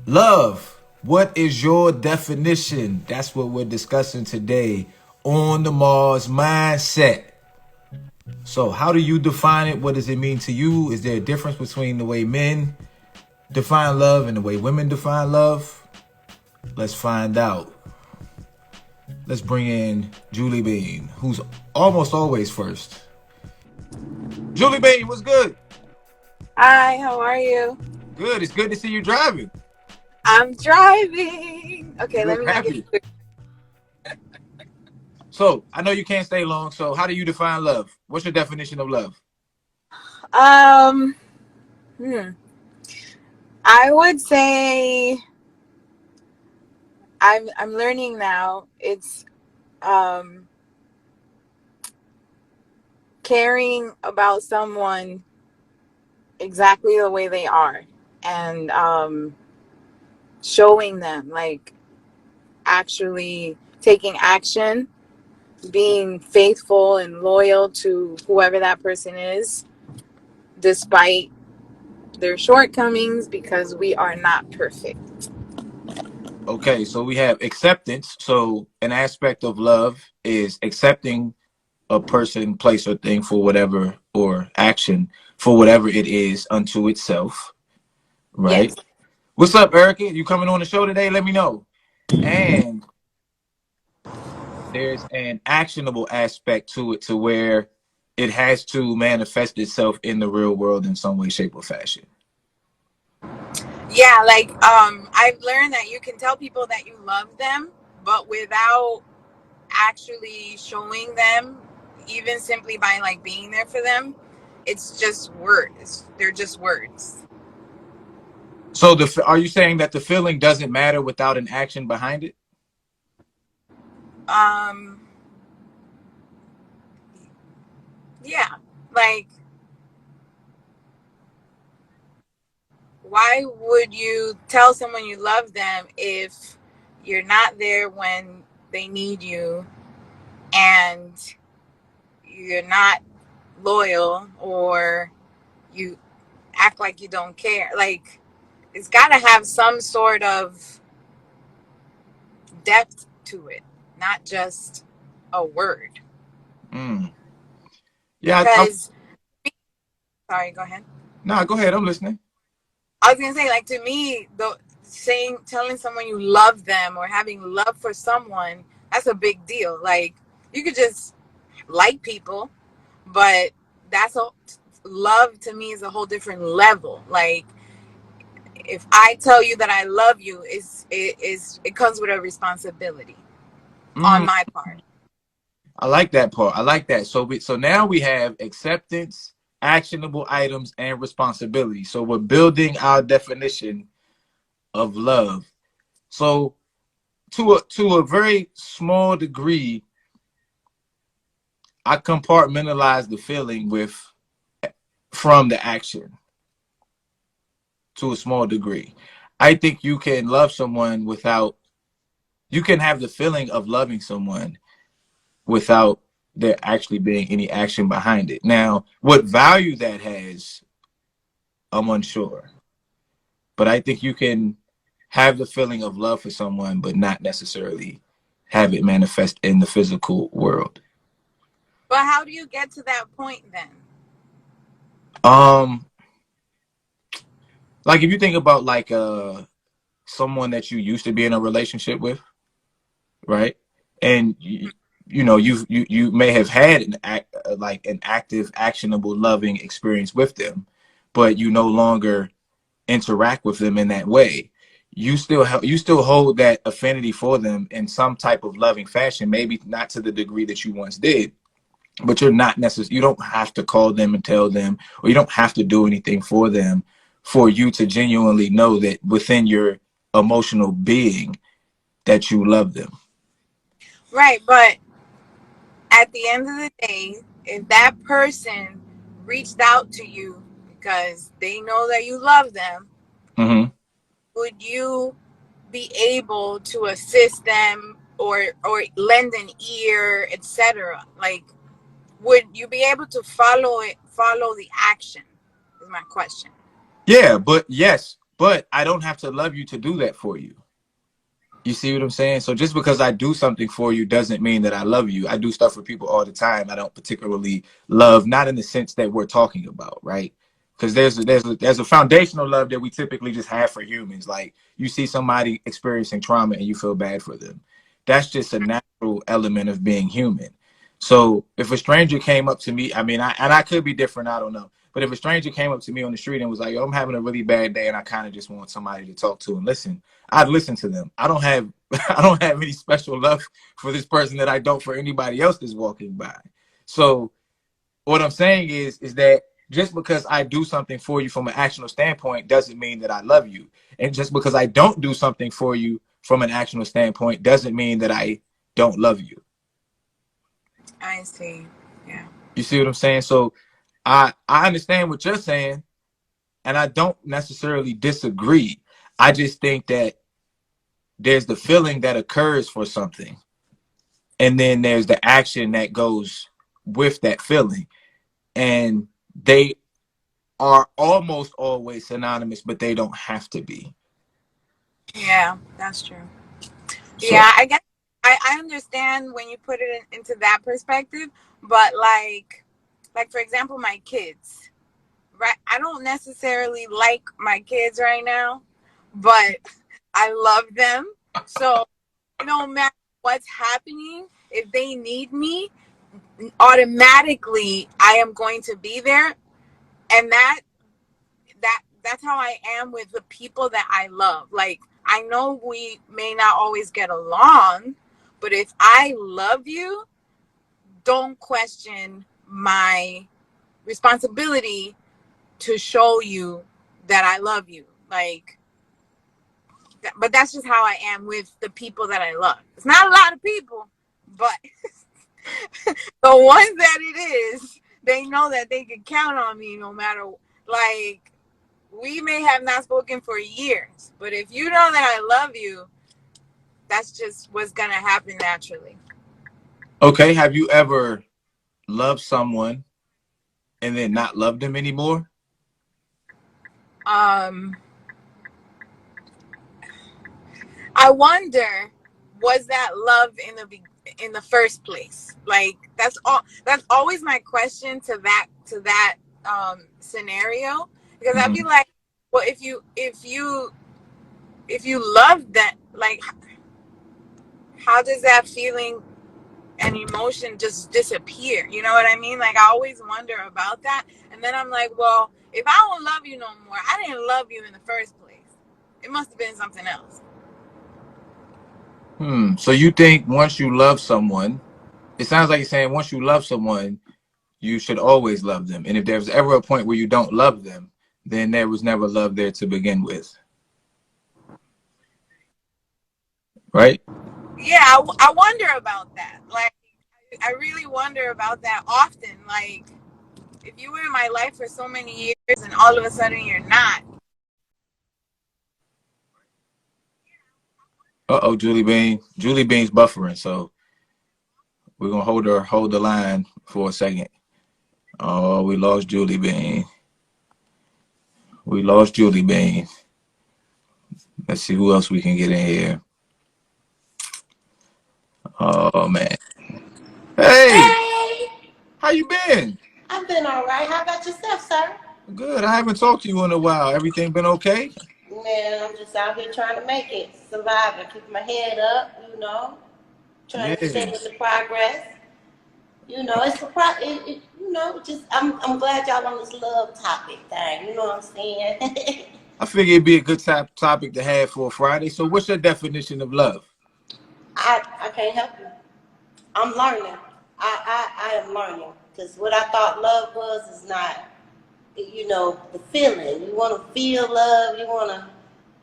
Love, what is your definition? That's what we're discussing today on the Mars Mindset. So, how do you define it? What does it mean to you? Is there a difference between the way men define love and the way women define love? Let's find out. Let's bring in Julie Bean, who's almost always first. Julie Bean, what's good? Hi, how are you? Good. It's good to see you driving. I'm driving. Okay, Good, let me not get happy. quick. So, I know you can't stay long. So, how do you define love? What's your definition of love? Um, hmm. I would say I'm learning now. It's um caring about someone exactly the way they are and showing them like actually taking action, being faithful and loyal to whoever that person is despite their shortcomings because we are not perfect. Okay, so we have acceptance. So, an aspect of love is accepting a person, place, or thing for whatever, or action for whatever it is unto itself, right? Yes. What's up, Erica? You coming on the show today? Let me know. And there's an actionable aspect to it to where it has to manifest itself in the real world in some way, shape, or fashion. Yeah, like I've learned that you can tell people that you love them, but without actually showing them, even simply by like being there for them, it's just words. They're just words. So, are you saying that the feeling doesn't matter without an action behind it? Um yeah, like why would you tell someone you love them if you're not there when they need you and you're not loyal or you act like you don't care? Like it's got to have some sort of depth to it, not just a word. Mm. Yeah, Because, sorry, go ahead. no, go ahead. I'm listening. I was gonna say, like to me, the saying, telling someone you love them or having love for someone, that's a big deal. Like you could just like people, but that's a love to me is a whole different level. Like if I tell you that I love you, it comes with a responsibility on Mm. my part. I like that part. I like that. So now we have acceptance, actionable items, and responsibility. So we're building our definition of love. So to a very small degree, I compartmentalize the feeling with from the action to a small degree. I think you can love someone without you can have the feeling of loving someone without there actually being any action behind it. Now, what value that has, I'm unsure. But I think you can have the feeling of love for someone, but not necessarily have it manifest in the physical world. But how do you get to that point then? Um, like if you think about like someone that you used to be in a relationship with, right? And you may have had like an active, actionable, loving experience with them, but you no longer interact with them in that way. You still hold that affinity for them in some type of loving fashion, maybe not to the degree that you once did, but you're not necessarily, you don't have to call them and tell them, or you don't have to do anything for them for you to genuinely know that within your emotional being that you love them. Right, but at the end of the day, if that person reached out to you because they know that you love them, Mm-hmm. would you be able to assist them or lend an ear, etc.? Like, would you be able to follow the action? Is my question. Yeah, but yes. but I don't have to love you to do that for you. You see what I'm saying? So just because I do something for you doesn't mean that I love you. I do stuff for people all the time. I don't particularly love, not in the sense that we're talking about, right? Because there's a foundational love that we typically just have for humans. Like you see somebody experiencing trauma and you feel bad for them. That's just a natural element of being human. So if a stranger came up to me, I mean, I could be different. I don't know. But if a stranger came up to me on the street and was like, "Yo, I'm having a really bad day, and I kind of just want somebody to talk to and listen," I'd listen to them. I don't have I don't have any special love for this person that I don't for anybody else that's walking by. So what I'm saying is that just because I do something for you from an actional standpoint doesn't mean that I love you. And just because I don't do something for you from an actional standpoint doesn't mean that I don't love you. I see. Yeah. You see what I'm saying? So I understand what you're saying, and I don't necessarily disagree. I just think that there's the feeling that occurs for something, and then there's the action that goes with that feeling, and they are almost always synonymous, but they don't have to be. Yeah, that's true. So Yeah, I guess I understand when you put it into that perspective, but like for example, my kids, right? I don't necessarily like my kids right now, but I love them. So no matter what's happening, if they need me, automatically I am going to be there. And that's how I am with the people that I love. Like I know we may not always get along, but if I love you, don't question my responsibility to show you that I love you. Like but that's just how I am with the people that I love. It's not a lot of people, but the ones that it is, they know that they can count on me no matter like we may have not spoken for years, but if you know that I love you, that's just what's gonna happen naturally. okay, have you ever loved someone and then not loved them anymore? Um, I wonder, was that love in the first place? Like that's all. That's always my question to that scenario because I'd be Mm-hmm. like, well, if you love that, like, how does that feeling and emotion just disappear? You know what I mean? Like I always wonder about that, and then I'm like, well, if I don't love you no more, I didn't love you in the first place. It must have been something else. So you think once you love someone, it sounds like you're saying once you love someone, you should always love them. And if there's ever a point where you don't love them, then there was never love there to begin with, right? Yeah, I wonder about that. Like, I really wonder about that often. Like, if you were in my life for so many years and all of a sudden you're not. Uh-oh, Julie Bean. Julie Bean's buffering, so we're gonna hold the line for a second. Oh, we lost Julie Bean. We lost Julie Bean. Let's see who else we can get in here. Oh man. Hey, Hey, how you been? I've been all right. How about yourself, sir? Good. I haven't talked to you in a while. Everything been okay? Man, I'm just out here trying to make it, surviving, keep my head up, trying to stay Yeah. with the progress. It's a pro. Just I'm glad y'all on this love topic thing. You know what I'm saying? I figure it'd be a good topic to have for a Friday. So, what's your definition of love? I can't help you. I'm learning. I am learning because what I thought love was is not. The feeling. You want to feel love. You want to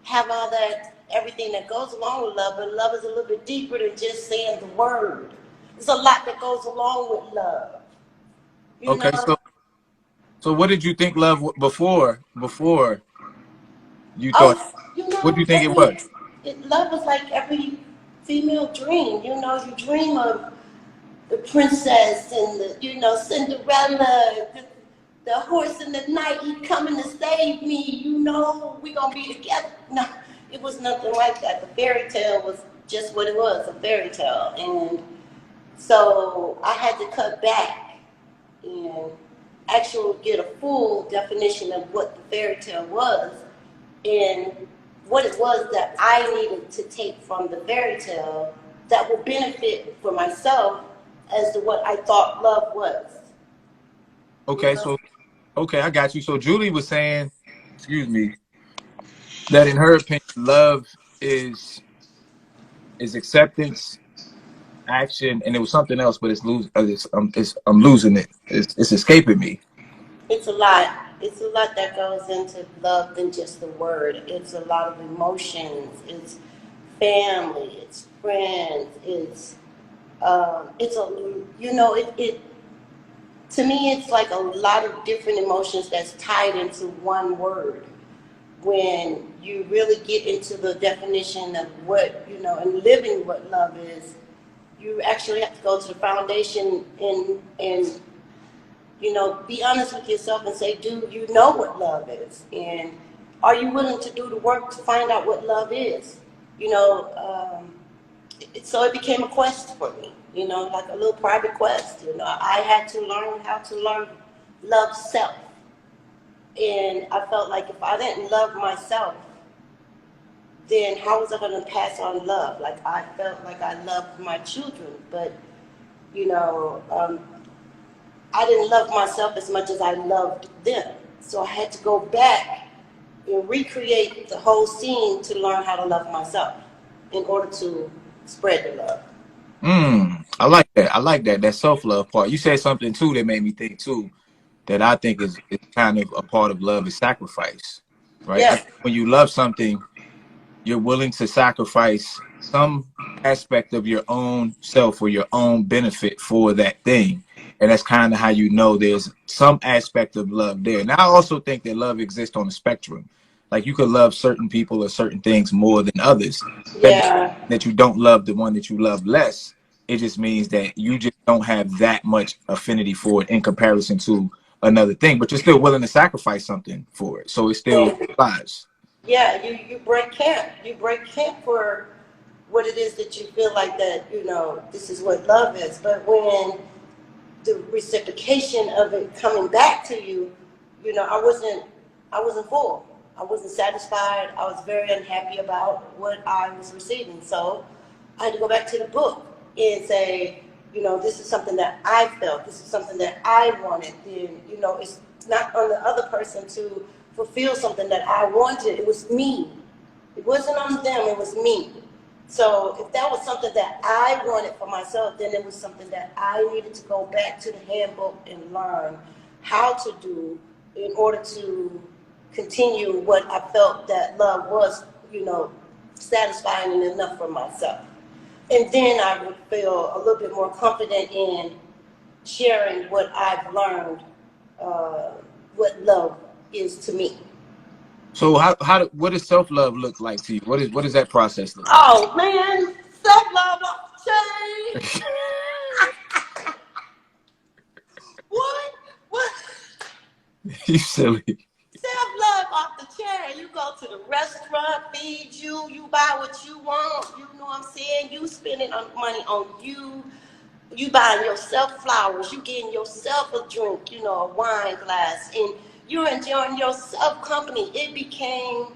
have all that, everything that goes along with love. But love is a little bit deeper than just saying the word. There's a lot that goes along with love. You Okay, know, so what did you think before you thought? oh, What do you think it was? love is like every female dream. You dream of the princess and the, Cinderella, the horse in the night, he coming to save me, you know, we gonna be together. No, it was nothing like that. The fairy tale was just what it was, a fairy tale. And so I had to cut back and actually get a full definition of what the fairy tale was and what it was that I needed to take from the fairy tale that would benefit for myself as to what I thought love was. Okay, so okay, I got you. So Julie was saying, excuse me, that in her opinion, love is acceptance, action, and it was something else, but I'm losing it. It's escaping me. It's a lot. It's a lot that goes into love than just the word. It's a lot of emotions. It's family. It's friends. It's a you know it to me it's like a lot of different emotions that's tied into one word. When you really get into the definition of what you know and living what love is, you actually have to go to the foundation and you know, be honest with yourself and say, do you know what love is? And are you willing to do the work to find out what love is? You know, so it became a quest for me, you know, like a little private quest. You know, I had to learn how to learn love self. And I felt like if I didn't love myself, then how was I going to pass on love? Like I felt like I loved my children, but, you know, I didn't love myself as much as I loved them. So I had to go back and recreate the whole scene to learn how to love myself in order to spread the love. I like that. I like that. That self-love part. You said something too that made me think too, that I think is kind of a part of love is sacrifice, right? I Yes, think when you love something, you're willing to sacrifice some aspect of your own self or your own benefit for that thing. And that's kind of how you know there's some aspect of love there. And I also think that love exists on a spectrum. Like you could love certain people or certain things more than others. That doesn't yeah, mean that you don't love the one that you love less. It just means that you just don't have that much affinity for it in comparison to another thing, but you're still willing to sacrifice something for it. So it still yeah. applies. Yeah, you break camp. You break camp for what it is that you feel like that, you know, this is what love is. But when the reciprocation of it coming back to you, you know, I wasn't full. I wasn't satisfied. I was very unhappy about what I was receiving. So I had to go back to the book and say, you know, this is something that I felt. This is something that I wanted. Then, you know, it's not on the other person to fulfill something that I wanted. It was me. It wasn't on them. It was me. So if that was something that I wanted for myself, then it was something that I needed to go back to the handbook and learn how to do in order to continue what I felt that love was, you know, satisfying and enough for myself. And then I would feel a little bit more confident in sharing what I've learned, what love is to me. So what does self love look like to you? What does that process look like? Oh man, self love off the chain. What? What? You silly. Self love off the chain. You go to the restaurant, feed you, you buy what you want. You know what I'm saying? You spending money on you. You buying yourself flowers. You getting yourself a drink, you know, a wine glass, and you're enjoying yourself company. It became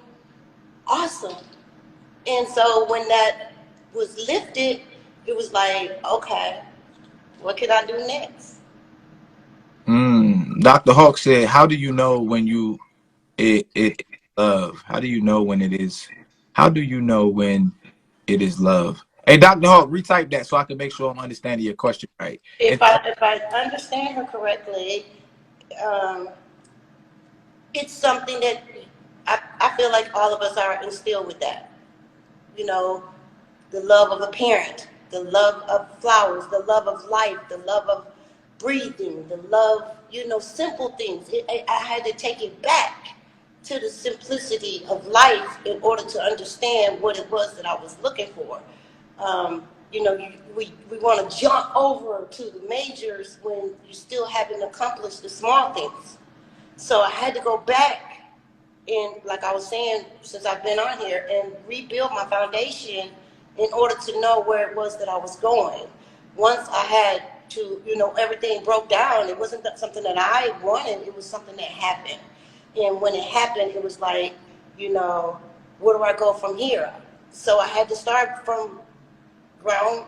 awesome. And so when that was lifted, it was like, okay, what can I do next? Dr. Hawk said, "How do you know when it love? How do you know when it is? How do you know when it is love?" Hey, Dr. Hawk, retype that so I can make sure I'm understanding your question right. And If I understand her correctly, um, it's something that I feel like all of us are instilled with that. You know, the love of a parent, the love of flowers, the love of life, the love of breathing, the love, you know, simple things. I had to take it back to the simplicity of life in order to understand what it was that I was looking for. You know, we want to jump over to the majors when you still haven't accomplished the small things. So I had to go back and, like I was saying, since I've been on here, and rebuild my foundation in order to know where it was that I was going. Once I had to, everything broke down. It wasn't something that I wanted. It was something that happened. And when it happened, it was like, where do I go from here? So I had to start from from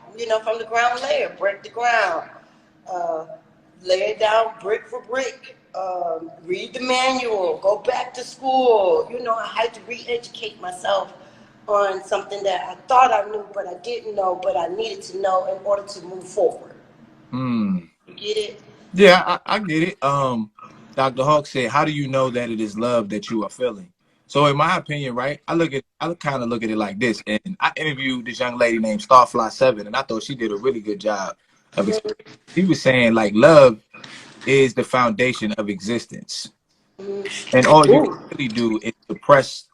the ground layer, break the ground, uh, lay it down brick for brick, read the manual, go back to school. I had to re-educate myself on something that I thought I knew, but I didn't know, but I needed to know in order to move forward. Mm. You get it? Yeah, I get it. Dr. Hawk said, "How do you know that it is love that you are feeling?" So, in my opinion, right, I kind of look at it like this. And I interviewed this young lady named Starfly7, and I thought she did a really good job of explaining. She was saying like love is the foundation of existence, and all you can Ooh. really do is suppress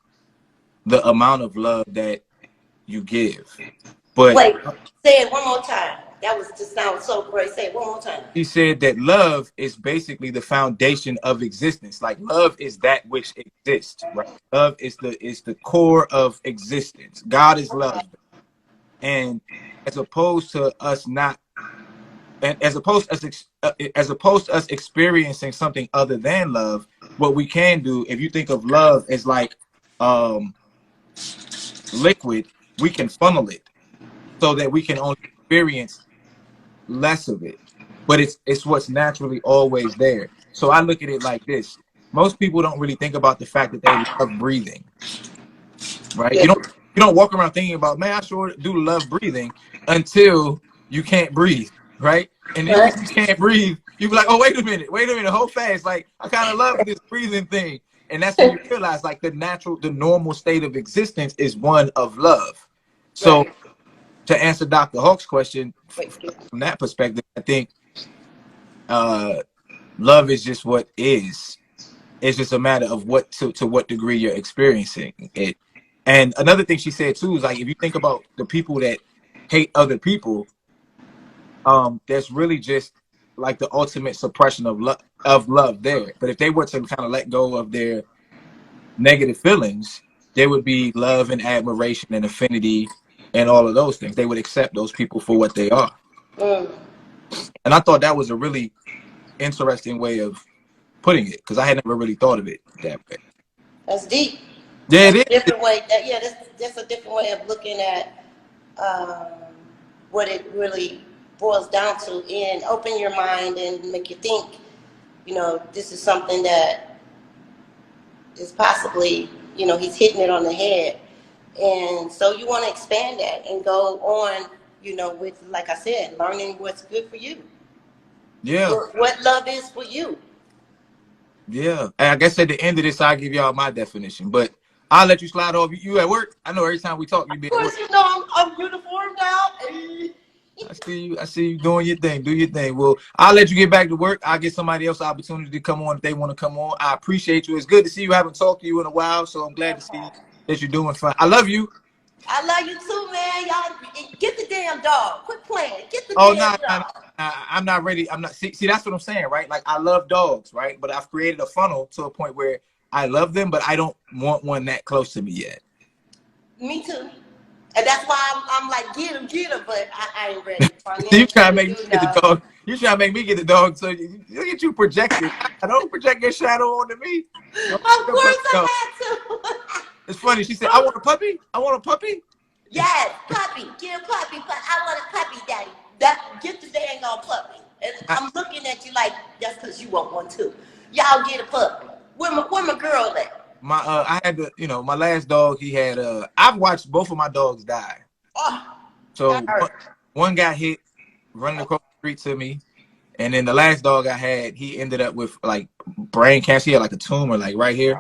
the amount of love that you give. But Wait, say it one more time. That was just sound so great. Say it one more time. he said that love is basically the foundation of existence. Like love is that which exists, right? Love is the core of existence. God is love, and as opposed to us not, and as opposed to us experiencing something other than love, what we can do, if you think of love as like um liquid, we can funnel it so that we can only experience less of it, but it's what's naturally always there. So I look at it like this: most people don't really think about the fact that they love breathing, right? Yeah. You don't walk around thinking about, man, I sure do love breathing, until you can't breathe, right? And then when What? you can't breathe, you be like, oh, wait a minute, hold fast, like I kind of love this breathing thing. And that's when you realize like the normal state of existence is one of love. So Right. to answer Dr. Hawk's question, Wait. from that perspective, I think uh love is just what is. It's just a matter of to what degree you're experiencing it. And another thing she said too is like, if you think about the people that hate other people, there's really just like the ultimate suppression of love there. But if they were to kind of let go of their negative feelings, there would be love and admiration and affinity and all of those things. They would accept those people for what they are. Mm. And I thought that was a really interesting way of putting it, because I had never really thought of it that way. That's deep. Yeah, That's it a is. different way. That's a different way of looking at um, what it really boils down to, and open your mind and make you think. This is something that is possibly, he's hitting it on the head, and so you want to expand that and go on, with, like I said, learning what's good for you, Yeah, what love is for you. yeah. And I guess at the end of this, I'll give y'all my definition, but I'll let you slide off. You at work? I know every time we talk, you be Of at work. course, I'm uniformed out. I see you. I see you doing your thing. Do your thing. Well, I'll let you get back to work. I'll get somebody else the opportunity to come on if they want to come on. I appreciate you. It's good to see you. I haven't talked to you in a while, so I'm glad to see that you're doing fine. I love you. I love you too, man. Y'all get the damn dog. Quit playing. Get the Oh, damn no, no, no. dog. I'm not ready. I'm not. See, that's what I'm saying, right? Like, I love dogs, right? But I've created a funnel to a point where I love them, but I don't want one that close to me yet. Me too. And that's why I'm like, get him, but I ain't ready You trying to financially, make me get the dog. You trying to make me get the dog. So look at you projecting. I don't project your shadow onto me. Of Don't play course with dog. I had to. It's funny. She said, I want a puppy. I want a puppy. Yes, puppy. Get a puppy, but I want a puppy, daddy. Get the dang on puppy. And I, I'm looking at you like, that's because you want one too. Y'all get a puppy. Where my girl at? I had to, my last dog, he had, I've watched both of my dogs die. Oh, that So hurt. one got hit running across the street to me. And then the last dog I had, he ended up with like brain cancer. He had like a tumor, like right here,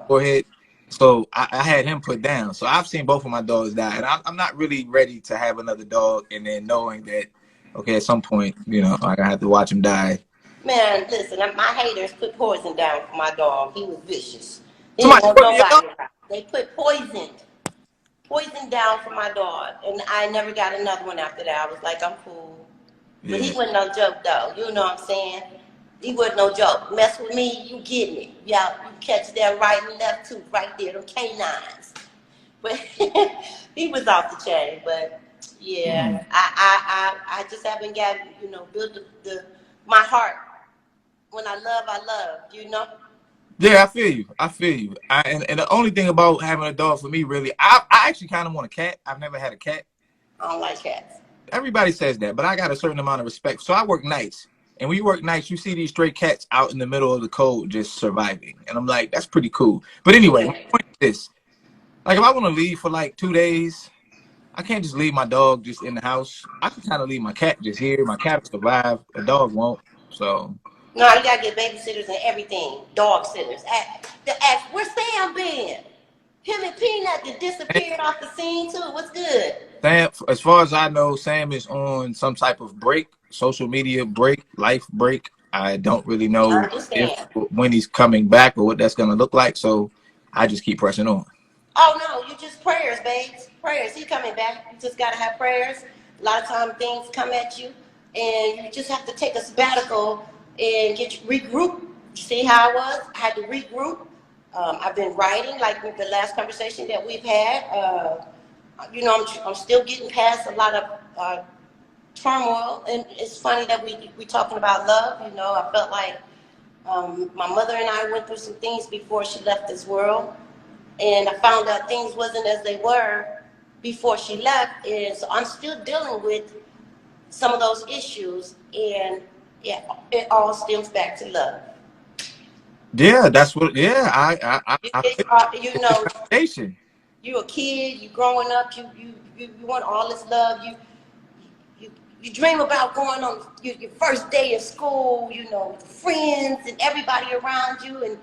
forehead. So I had him put down. So I've seen both of my dogs die, and I'm not really ready to have another dog. And then knowing that, okay, at some point, I have to watch him die. Man, listen, my haters put poison down for my dog. He was vicious. He didn't Somebody want put me a dog. nobody around. They put poison down for my dog. And I never got another one after that. I was like, I'm cool. But he Yeah, wasn't no joke, though. You know what I'm saying? He wasn't no joke. Mess with me, you getting it. Yeah, you catch that right and left tooth right there, them canines. But he was off the chain. But Mm. yeah, I just haven't got, built the my heart. When I love, Yeah, I feel you. I feel you. And the only thing about having a dog for me, really, I actually kind of want a cat. I've never had a cat. I don't like cats. Everybody says that, but I got a certain amount of respect. So I work nights. And when you work nights, you see these stray cats out in the middle of the cold just surviving. And I'm like, that's pretty cool. But anyway, my Yeah. point is this. Like, if I want to leave for like 2 days, I can't just leave my dog just in the house. I can kind of leave my cat just here. My cat will survive. A dog won't. So, No, you gotta get babysitters and everything. Dog sitters. Ask where's Sam been? Him and Peanut that disappeared off the scene too. What's good? Sam, as far as I know, Sam is on some type of break, social media break, life break. I don't really I know if understand. when he's coming back or what that's going to look like. So I just keep pressing on. Oh no, you just prayers, babes. Prayers. He coming back. You just gotta have prayers. A lot of time things come at you, and you just have to take a sabbatical and regroup. See how I was? I had to regroup. I've been writing, like with the last conversation that we've had. I'm still getting past a lot of turmoil, and it's funny that we talking about love. I felt like my mother and I went through some things before she left this world, and I found out things wasn't as they were before she left, and so I'm still dealing with some of those issues, and it all stems back to love. Yeah, that's what. Yeah, I It's feel it's the foundation. you a kid, you growing up, you want all this love, you you dream about going on your first day of school, with friends and everybody around you, and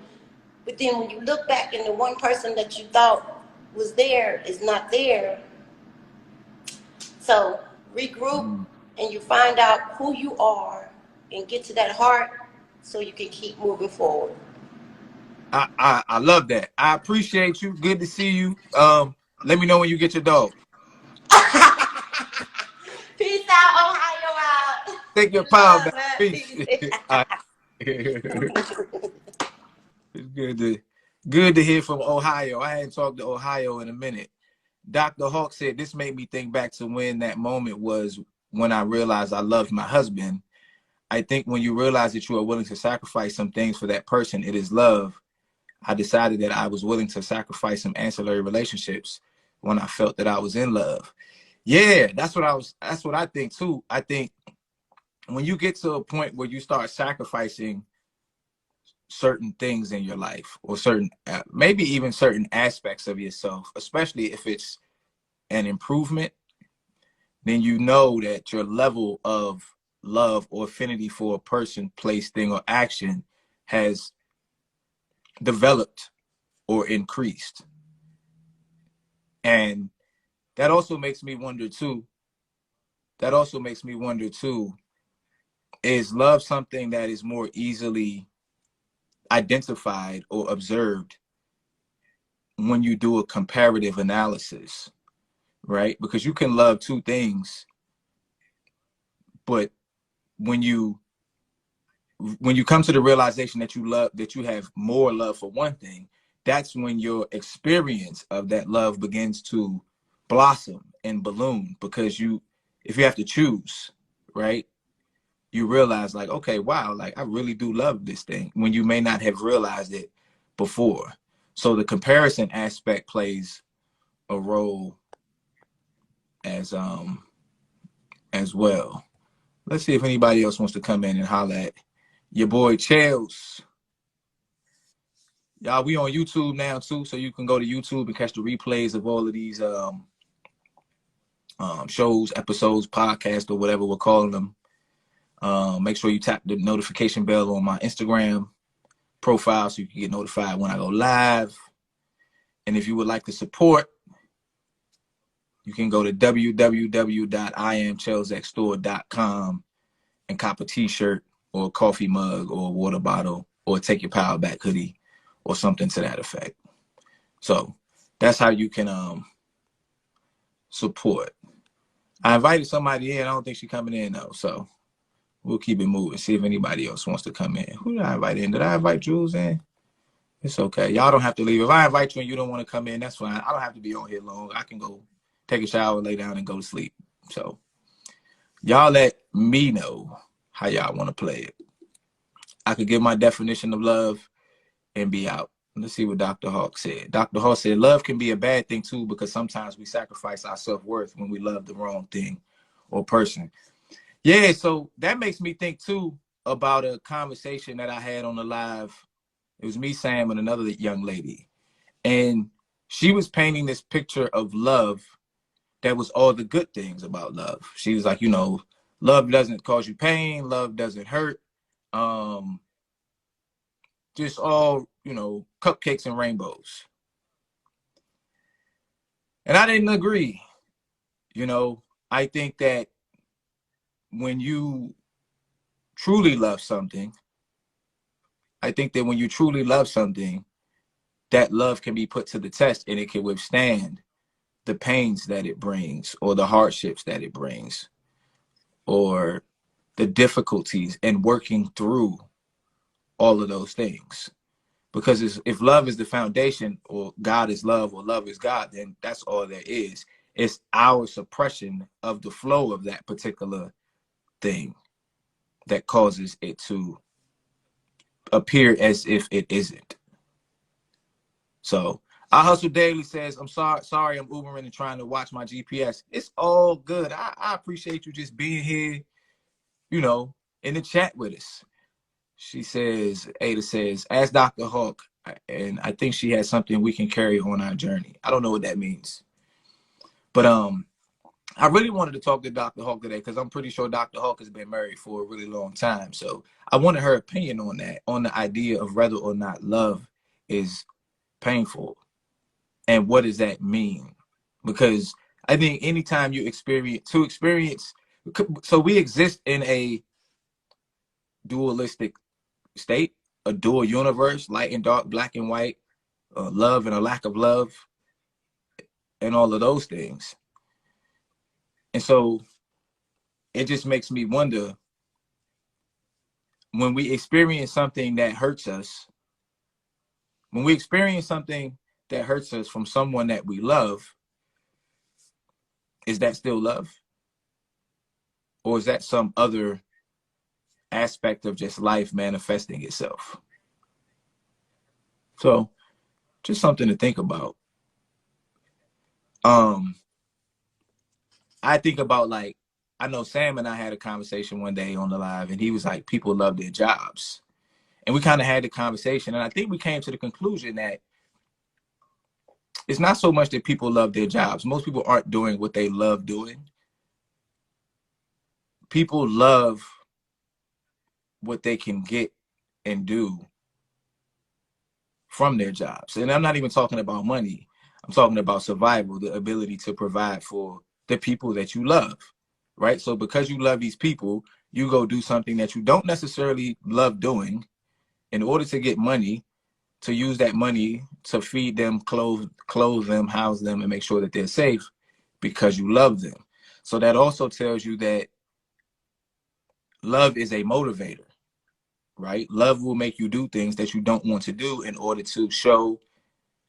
but then when you look back and the one person that you thought was there is not there, so regroup Mm. and you find out who you are and get to that heart so you can keep moving forward. I love that. I appreciate you. Good to see you. Let me know when you get your dog. Peace out, Ohio out. Take your power Love, back. man. Peace. Peace. All right. It's good to hear from Ohio. I hadn't talked to Ohio in a minute. Dr. Hawk said this made me think back to when that moment was when I realized I loved my husband. I think when you realize that you are willing to sacrifice some things for that person, it is love. I decided that I was willing to sacrifice some ancillary relationships when I felt that I was in love. Yeah, that's what I think too. I think when you get to a point where you start sacrificing certain things in your life or certain maybe even certain aspects of yourself, especially if it's an improvement, then you know that your level of love or affinity for a person, place, thing, or action has developed or increased. And that also makes me wonder too. That also makes me wonder too, is love something that is more easily identified or observed when you do a comparative analysis, right? Because you can love two things, but when you come to the realization that you have more love for one thing, that's when your experience of that love begins to blossom and balloon, because if you have to choose, right, you realize like, okay, wow, like I really do love this thing when you may not have realized it before. So the comparison aspect plays a role as as well. Let's see if anybody else wants to come in and holler at your boy Chels. Y'all, we on YouTube now too, so you can go to YouTube and catch the replays of all of these shows, episodes, podcasts, or whatever we're calling them. Make sure you tap the notification bell on my Instagram profile so you can get notified when I go live. And if you would like to support, you can go to www.IamChellsXstore.com and cop a t-shirt or a coffee mug or a water bottle or take your power back hoodie or something to that effect. So that's how you can support. I invited somebody in. I don't think she's coming in though, so we'll keep it moving. See if anybody else wants to come in. Who did I invite in? Did I invite Jules in? It's okay. Y'all don't have to leave. If I invite you and you don't want to come in, that's fine. I don't have to be on here long. I can go take a shower, lay down, and go to sleep. So y'all let me know how y'all want to play it. I could give my definition of love and be out. Let's see what Dr. Hawk said. Dr. Hawk said, love can be a bad thing too, because sometimes we sacrifice our self-worth when we love the wrong thing or person. Yeah, so that makes me think too about a conversation that I had on the live. It was me, Sam, and another young lady. And she was painting this picture of love that was all the good things about love. She was like, love doesn't cause you pain. Love doesn't hurt. Just all, cupcakes and rainbows. And I didn't agree. I think that when you truly love something, that love can be put to the test and it can withstand the pains that it brings or the hardships that it brings or the difficulties and working through all of those things. Because if love is the foundation, or God is love, or love is God, then that's all there is. It's our suppression of the flow of that particular thing that causes it to appear as if it isn't. So I Hustle Daily says, I'm sorry I'm Ubering and trying to watch my GPS. It's all good. I appreciate you just being here, in the chat with us. She says, Ada says, ask Dr. Hawk, and I think she has something we can carry on our journey. I don't know what that means. But I really wanted to talk to Dr. Hawk today because I'm pretty sure Dr. Hawk has been married for a really long time. So I wanted her opinion on that, on the idea of whether or not love is painful. And what does that mean? Because I think anytime you experience, so we exist in a dualistic state, a dual universe, light and dark, black and white, love and a lack of love, and all of those things. And so it just makes me wonder, when we experience something that hurts us, from someone that we love, is that still love? Or is that some other aspect of just life manifesting itself? So just something to think about. I think about, like, I know Sam and I had a conversation one day on the live, and he was like, people love their jobs. And we kind of had the conversation, and I think we came to the conclusion that it's not so much that people love their jobs. Most people aren't doing what they love doing. People love what they can get and do from their jobs. And I'm not even talking about money. I'm talking about survival, the ability to provide for the people that you love, right? So because you love these people, you go do something that you don't necessarily love doing in order to get money, to use that money to feed them, clothe them, house them, and make sure that they're safe because you love them. So that also tells you that love is a motivator, right? Love will make you do things that you don't want to do in order to show,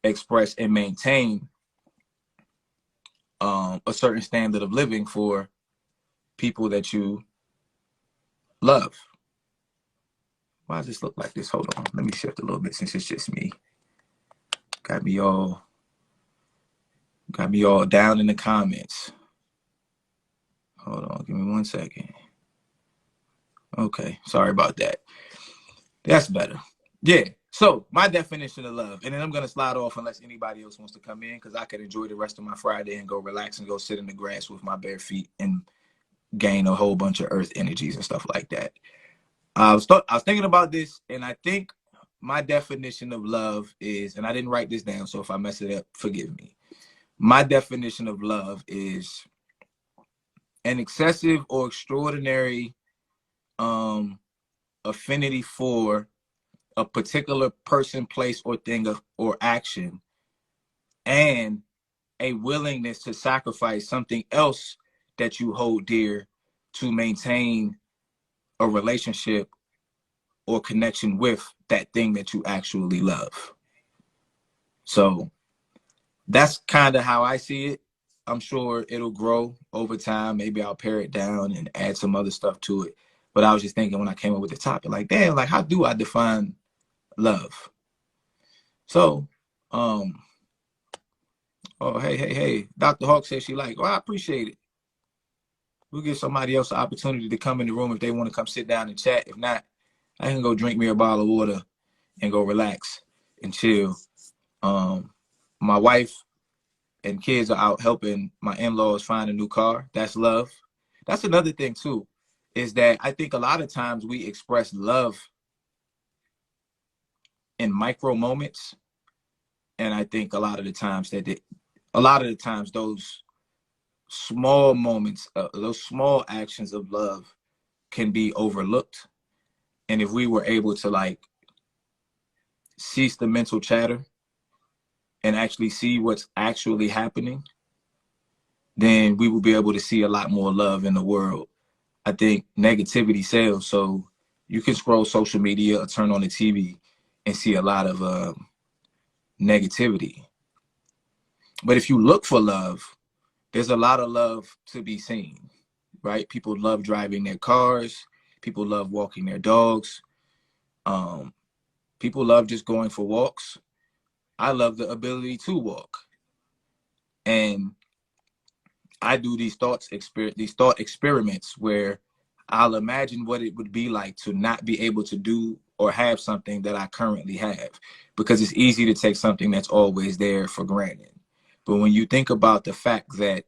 express, and maintain a certain standard of living for people that you love. Why does this look like this? Hold on. Let me shift a little bit since it's just me. Got me all down in the comments. Hold on. Give me 1 second. Okay. Sorry about that. That's better. Yeah. So my definition of love, and then I'm going to slide off unless anybody else wants to come in, because I could enjoy the rest of my Friday and go relax and go sit in the grass with my bare feet and gain a whole bunch of earth energies and stuff like that. I was thinking about this, and I think my definition of love is, and I didn't write this down, so if I mess it up, forgive me. My definition of love is an excessive or extraordinary affinity for a particular person, place, or thing or action, and a willingness to sacrifice something else that you hold dear to maintain a relationship or connection with that thing that you actually love. So that's kind of how I see it. I'm sure it'll grow over time. Maybe I'll pare it down and add some other stuff to it. But I was just thinking when I came up with the topic, like, damn, like, how do I define love? So, oh, hey, Dr. Hawk says she like, well, I appreciate it. We'll give somebody else an opportunity to come in the room if they want to come sit down and chat. If not, I can go drink me a bottle of water and go relax and chill. My wife and kids are out helping my in-laws find a new car. That's love. That's another thing too, is that I think a lot of times we express love in micro moments. And I think a lot of the times those small moments, those small actions of love can be overlooked. And if we were able to like cease the mental chatter and actually see what's actually happening, then we will be able to see a lot more love in the world. I think negativity sells. So you can scroll social media or turn on the TV and see a lot of negativity. But if you look for love, there's a lot of love to be seen, right? People love driving their cars. People love walking their dogs. People love just going for walks. I love the ability to walk. And I do these thought experiments where I'll imagine what it would be like to not be able to do or have something that I currently have, because it's easy to take something that's always there for granted. But when you think about the fact that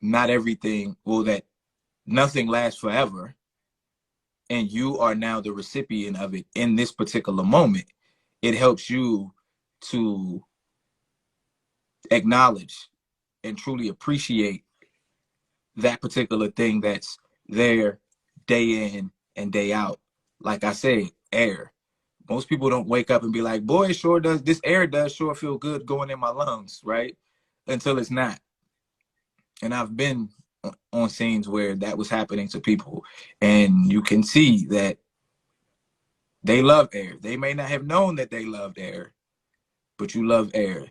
that nothing lasts forever, and you are now the recipient of it in this particular moment, it helps you to acknowledge and truly appreciate that particular thing that's there day in and day out. Like I said, air. Most people don't wake up and be like, boy, this air does sure feel good going in my lungs, right? Until it's not. And I've been on scenes where that was happening to people, and you can see that they love air. They may not have known that they loved air, but you love air.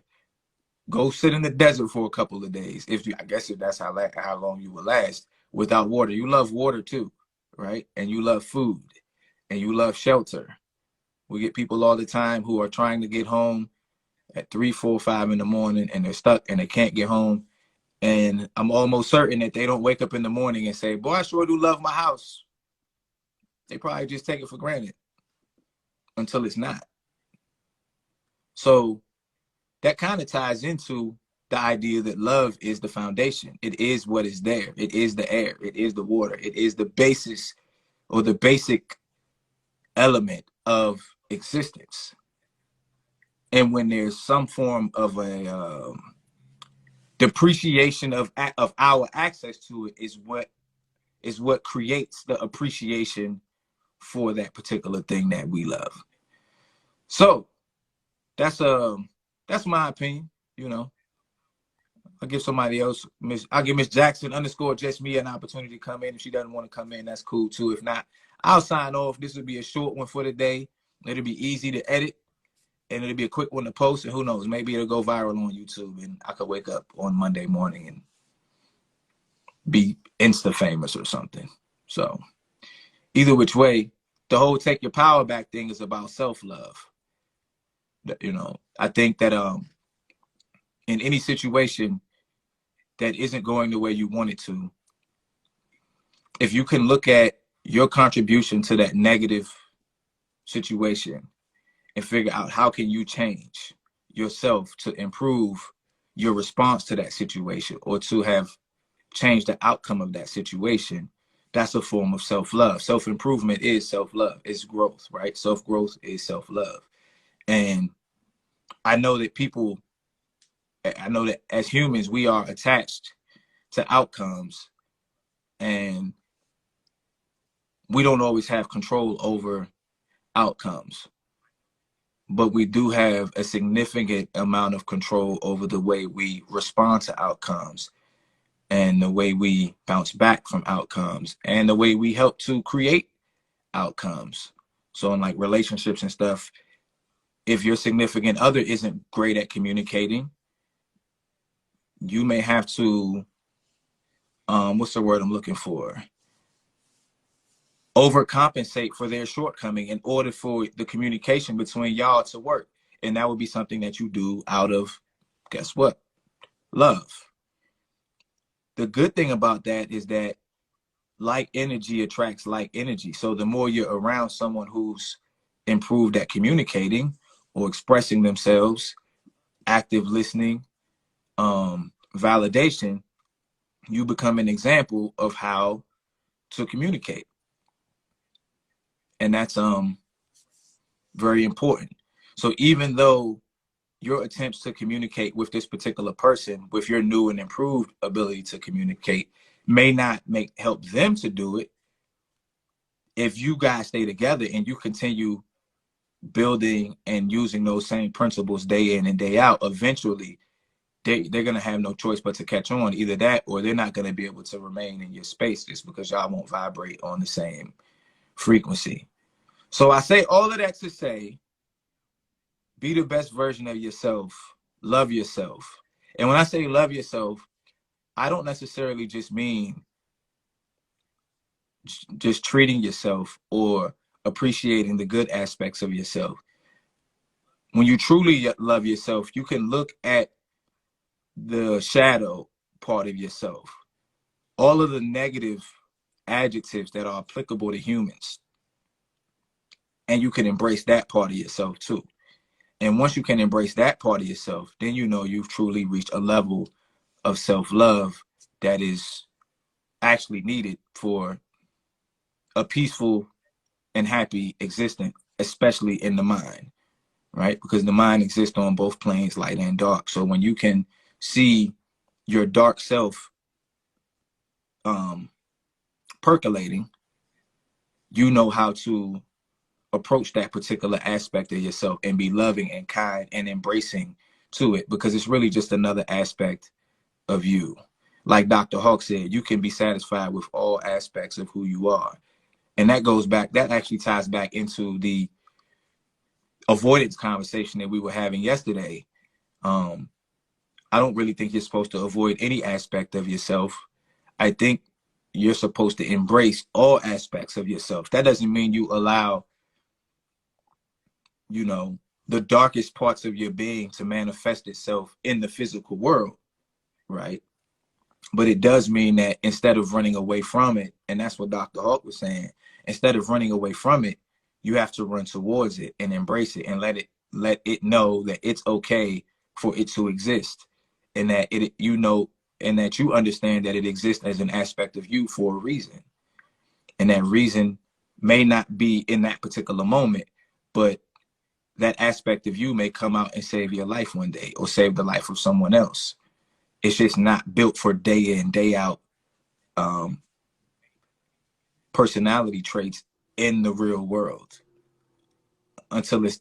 Go sit in the desert for a couple of days. I guess if that's how long you will last without water. You love water too, right? And you love food, and you love shelter. We get people all the time who are trying to get home at 3, 4, 5 in the morning, and they're stuck and they can't get home. And I'm almost certain that they don't wake up in the morning and say, boy, I sure do love my house. They probably just take it for granted until it's not. So that kind of ties into the idea that love is the foundation. It is what is there. It is the air. It is the water. It is the basis or the basic element of existence. And when there's some form of a depreciation of our access to it is what creates the appreciation for that particular thing that we love. So that's my opinion. I'll give somebody else, I'll give Miss Jackson _ just me an opportunity to come in. If she doesn't want to come in, that's cool too. If not, I'll sign off. This will be a short one for the day. It'll be easy to edit, and it'll be a quick one to post. And who knows, maybe it'll go viral on YouTube, and I could wake up on Monday morning and be Insta famous or something. So either which way, the whole take your power back thing is about self-love. I think that in any situation that isn't going the way you want it to, if you can look at your contribution to that negative situation and figure out how can you change yourself to improve your response to that situation or to have changed the outcome of that situation, that's a form of self-love. Self-improvement is self-love. It's growth, right? Self-growth is self-love. And I know that as humans, we are attached to outcomes, and we don't always have control over outcomes, but we do have a significant amount of control over the way we respond to outcomes. and the way we bounce back from outcomes and the way we help to create outcomes. So in like relationships and stuff, if your significant other isn't great at communicating, you may have to, what's the word I'm looking for? Overcompensate for their shortcoming in order for the communication between y'all to work. And that would be something that you do out of, guess what? Love. The good thing about that is that like energy attracts like energy. So the more you're around someone who's improved at communicating or expressing themselves, active listening, validation, you become an example of how to communicate. And that's very important. So even though your attempts to communicate with this particular person with your new and improved ability to communicate may not help them to do it, if you guys stay together and you continue building and using those same principles day in and day out, eventually they're going to have no choice but to catch on. Either that or they're not going to be able to remain in your space just because y'all won't vibrate on the same frequency. So I say all of that to say, be the best version of yourself. Love yourself. And when I say love yourself, I don't necessarily just mean just treating yourself or appreciating the good aspects of yourself. When you truly love yourself, you can look at the shadow part of yourself, all of the negative adjectives that are applicable to humans, and you can embrace that part of yourself too. And once you can embrace that part of yourself, then you know you've truly reached a level of self-love that is actually needed for a peaceful and happy existence, especially in the mind, right? Because the mind exists on both planes, light and dark. So when you can see your dark self percolating, you know how to approach that particular aspect of yourself and be loving and kind and embracing to it, because it's really just another aspect of you. Like Dr. Hawk said, you can be satisfied with all aspects of who you are. And that goes back, that actually ties back into the avoidance conversation that we were having yesterday. I don't really think you're supposed to avoid any aspect of yourself. I think you're supposed to embrace all aspects of yourself. That doesn't mean you allow, you know, the darkest parts of your being to manifest itself in the physical world, right? But it does mean that instead of running away from it, and that's what Dr. Hawk was saying, instead of running away from it, you have to run towards it and embrace it and let it know that it's okay for it to exist, and that it, you know, and that you understand that it exists as an aspect of you for a reason. And that reason may not be in that particular moment, but that aspect of you may come out and save your life one day or save the life of someone else. It's just not built for day in, day out personality traits in the real world until it's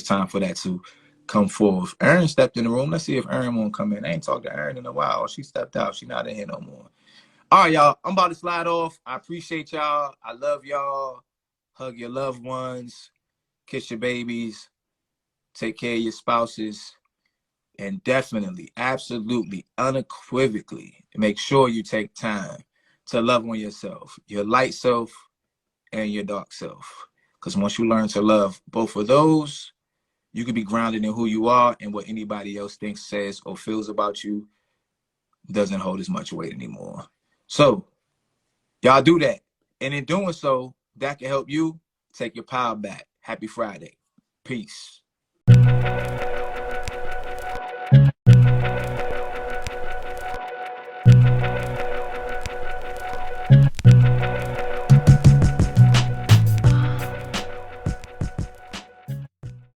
time for that to come forth. Erin stepped in the room. Let's see if Erin won't come in. I ain't talked to Erin in a while. She stepped out. She's not in here no more. All right, y'all. I'm about to slide off. I appreciate y'all. I love y'all. Hug your loved ones. Kiss your babies. Take care of your spouses. And definitely, absolutely, unequivocally, make sure you take time to love on yourself, your light self and your dark self. Because once you learn to love both of those, you can be grounded in who you are, and what anybody else thinks, says, or feels about you doesn't hold as much weight anymore. So y'all do that. And in doing so, that can help you take your power back. Happy Friday. Peace.